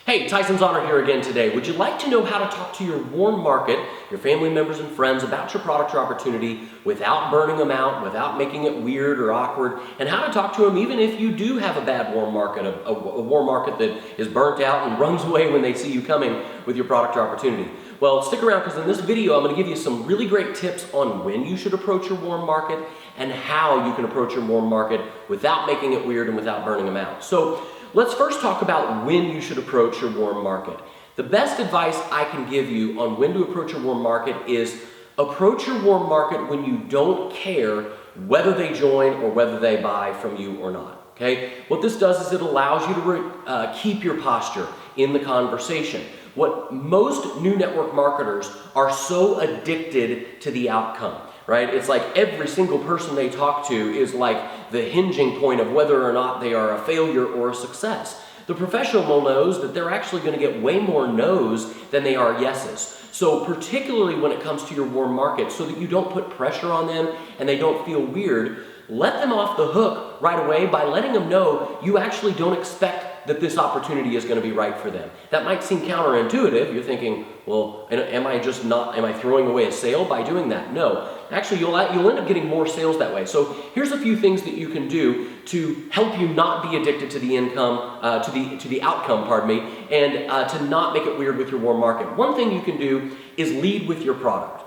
Hey, Tyson's Honor here again today. Would you like to know how to talk to your warm market, your family members and friends about your product or opportunity without burning them out, without making it weird or awkward, and how to talk to them even if you do have a bad warm market, a warm market that is burnt out and runs away when they see you coming with your product or opportunity? Well, stick around because in this video I'm going to give you some really great tips on when you should approach your warm market and how you can approach your warm market without making it weird and without burning them out. So let's first talk about when you should approach your warm market. The best advice I can give you on when to approach your warm market is approach your warm market when you don't care whether they join or whether they buy from you or not. Okay? What this does is it allows you to keep your posture in the conversation. What most new network marketers are so addicted to the outcome, right? It's like every single person they talk to is like the hinging point of whether or not they are a failure or a success. The professional knows that they're actually going to get way more no's than they are yeses. So particularly when it comes to your warm market, so that you don't put pressure on them and they don't feel weird, let them off the hook right away by letting them know you actually don't expect that this opportunity is going to be right for them. That might seem counterintuitive. You're thinking, well, am I throwing away a sale by doing that? No. Actually, you'll end up getting more sales that way. So here's a few things that you can do to help you not be addicted to the to the outcome, pardon me, and to not make it weird with your warm market. One thing you can do is lead with your product.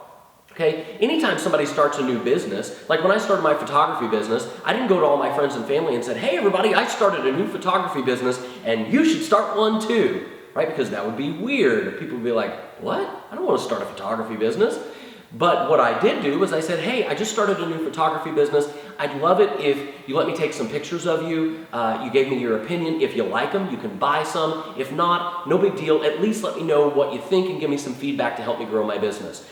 Okay, anytime somebody starts a new business, like when I started my photography business, I didn't go to all my friends and family and said, hey everybody, I started a new photography business and you should start one too, right? Because that would be weird. People would be like, what? I don't want to start a photography business. But what I did do was I said, hey, I just started a new photography business. I'd love it if you let me take some pictures of you. You gave me your opinion. If you like them, you can buy some. If not, no big deal. At least let me know what you think and give me some feedback to help me grow my business.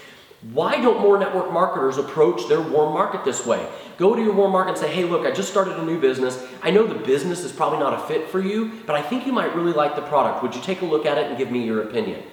Why don't more network marketers approach their warm market this way? Go to your warm market and say, hey, look, I just started a new business. I know the business is probably not a fit for you, but I think you might really like the product. Would you take a look at it and give me your opinion?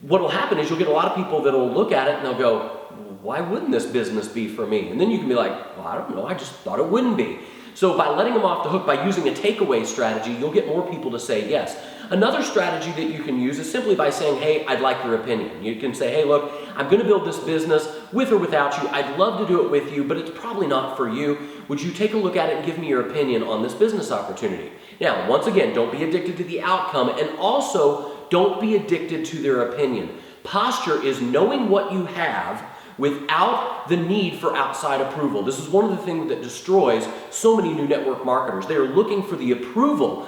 What will happen is you'll get a lot of people that will look at it and they'll go, why wouldn't this business be for me? And then you can be like, well, I don't know, I just thought it wouldn't be. So by letting them off the hook, by using a takeaway strategy, you'll get more people to say yes. Another strategy that you can use is simply by saying, hey, I'd like your opinion. You can say, hey, look, I'm going to build this business with or without you. I'd love to do it with you, but it's probably not for you. Would you take a look at it and give me your opinion on this business opportunity? Now, once again, don't be addicted to the outcome, and also don't be addicted to their opinion. Posture is knowing what you have without the need for outside approval. This is one of the things that destroys so many new network marketers. They are looking for the approval.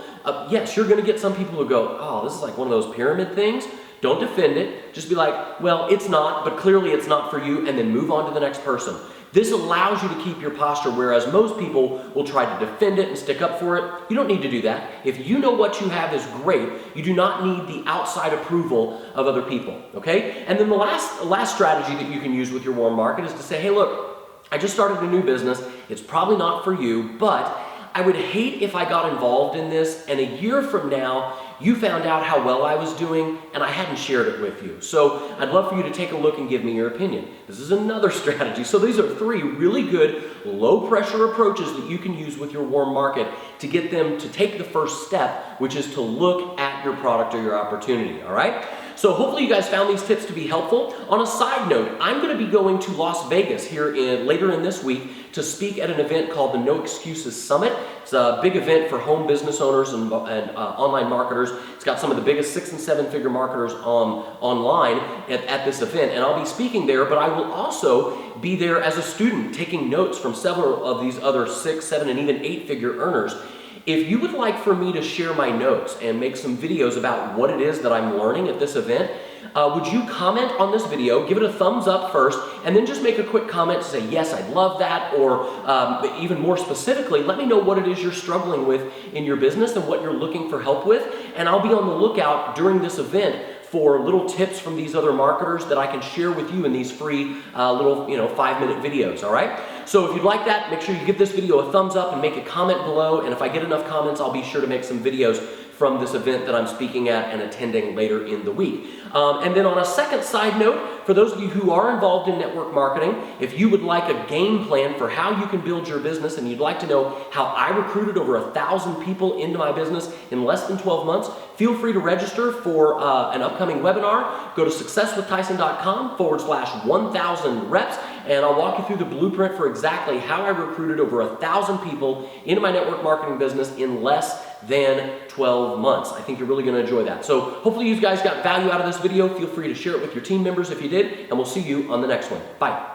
Yes, you're going to get some people who go, oh, this is like one of those pyramid things. Don't defend it. Just be like, well, it's not, but clearly it's not for you, and then move on to the next person. This allows you to keep your posture, whereas most people will try to defend it and stick up for it. You don't need to do that. If you know what you have is great, you do not need the outside approval of other people, okay? And then the last strategy that you can use with your warm market is to say, hey, look, I just started a new business. It's probably not for you, but I would hate if I got involved in this and a year from now, you found out how well I was doing and I hadn't shared it with you. So I'd love for you to take a look and give me your opinion. This is another strategy. So these are three really good low pressure approaches that you can use with your warm market to get them to take the first step, which is to look at your product or your opportunity, all right? So hopefully you guys found these tips to be helpful. On a side note, I'm going to be going to Las Vegas later in this week to speak at an event called the No Excuses Summit. It's a big event for home business owners and online marketers. It's got some of the biggest 6- and 7-figure marketers online at this event, and I'll be speaking there, but I will also be there as a student taking notes from several of these other 6, 7, and even 8-figure earners. If you would like for me to share my notes and make some videos about what it is that I'm learning at this event, would you comment on this video, give it a thumbs up first, and then just make a quick comment to say, yes, I'd love that, or even more specifically, let me know what it is you're struggling with in your business and what you're looking for help with, and I'll be on the lookout during this event for little tips from these other marketers that I can share with you in these free little 5-minute videos, all right? So if you'd like that, make sure you give this video a thumbs up and make a comment below, and if I get enough comments, I'll be sure to make some videos from this event that I'm speaking at and attending later in the week. And then on a second side note, for those of you who are involved in network marketing, if you would like a game plan for how you can build your business and you'd like to know how I recruited over 1,000 people into my business in less than 12 months, feel free to register for an upcoming webinar. Go to successwithtyson.com/1000 reps, and I'll walk you through the blueprint for exactly how I recruited over 1,000 people into my network marketing business in less than 12 months. I think you're really going to enjoy that. So hopefully you guys got value out of this video. Feel free to share it with your team members if you did, and we'll see you on the next one. Bye.